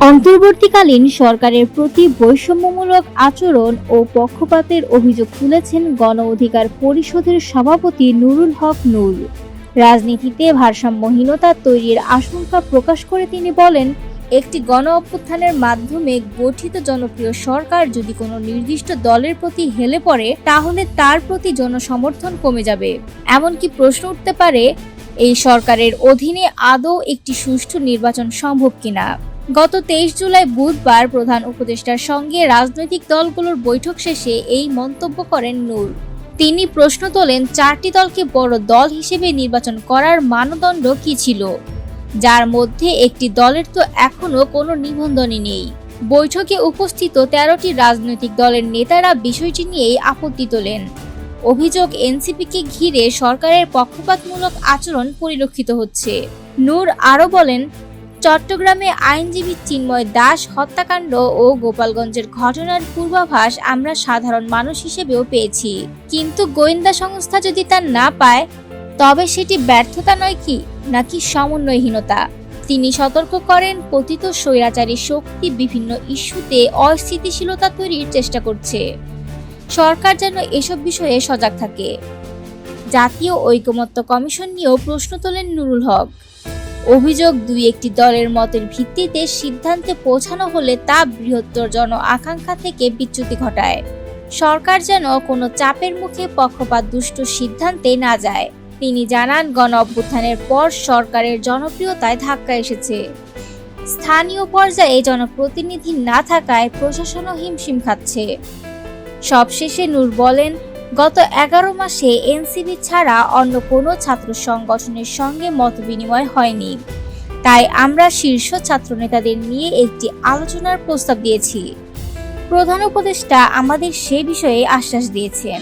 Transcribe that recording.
অন্তর্বর্তীকালীন সরকারের প্রতি বৈষম্যমূলক আচরণ ও পক্ষপাতের অভিযোগ তুলেছেন গণ অধিকার পরিষদের সভাপতি নুরুল হক নূর। রাজনীতিতে ভারসাম্যহীনতা তৈরির আশঙ্কা প্রকাশ করে তিনি বলেন, একটি গণ অভ্যুত্থানের মাধ্যমে গঠিত জনপ্রিয় সরকার যদি কোনো নির্দিষ্ট দলের প্রতি হেলে পড়ে, তাহলে তার প্রতি জনসমর্থন কমে যাবে। এমনকি প্রশ্ন উঠতে পারে, এই সরকারের অধীনে আদৌ একটি সুষ্ঠু নির্বাচন সম্ভব কিনা। গত 23 জুলাই বুধবার প্রধান উপদেষ্টার সঙ্গে রাজনৈতিক দলগুলোর বৈঠক শেষে এই মন্তব্য করেন নূর। তিনি প্রশ্ন তোলেন, 4টি দলকে বড় দল হিসেবে নির্বাচন করার মানদণ্ড কি ছিল, যার মধ্যে একটি দলের তো এখনো কোনো নিবন্ধনই নেই। বৈঠকে উপস্থিত 13টি রাজনৈতিক দলের নেতারা বিষয়টি নিয়েই আপত্তি তোলেন। অভিযোগ, এনসিপিকে ঘিরে সরকারের পক্ষপাতমূলক আচরণ পরিলক্ষিত হচ্ছে। নূর আরও বলেন, চট্টগ্রামে আইনজীবী চিন্ময় দাস হত্যাকাণ্ড ও গোপালগঞ্জের ঘটনার পূর্বাভাস আমরা সাধারণ মানুষ হিসেবেও পেয়েছি, কিন্তু গোয়েন্দা সংস্থা যদি তা না পায়, তবে সেটি ব্যর্থতা নয় কি, নাকি সমন্বয়হীনতা। তিনি সতর্ক করেন, পতিত স্বৈরাচারী শক্তি বিভিন্ন ইস্যুতে অস্থিতিশীলতা তৈরির চেষ্টা করছে। সরকার যেন এসব বিষয়ে সজাগ থাকে। জাতীয় ঐকমত্য কমিশন নিয়েও প্রশ্ন তোলেন নুরুল হক। অভিযোগ, 2-1টি দলের মতের ভিত্তিতে সিদ্ধান্তে পৌঁছানো হলে তা বৃহত্তর জন আকাঙ্ক্ষা থেকে বিচ্যুতি ঘটায়। সরকার যেন কোনো চাপের মুখে পক্ষপাত দুষ্ট সিদ্ধান্তে না যায়। তিনি জানান, গণ অভ্যুত্থানের পর সরকারের জনপ্রিয়তায় ধাক্কা এসেছে। স্থানীয় পর্যায়ে জনপ্রতিনিধি না থাকায় প্রশাসনও হিমশিম খাচ্ছে। সবশেষে নূর বলেন, গত 11 মাসে এনসিপি ছাড়া অন্য কোনো ছাত্র সংগঠনের সঙ্গে মতবিনিময় হয়নি। তাই আমরা শীর্ষ ছাত্রনেতাদের নিয়ে একটি আলোচনার প্রস্তাব দিয়েছি। প্রধান উপদেষ্টা আমাদের সে বিষয়ে আশ্বাস দিয়েছেন।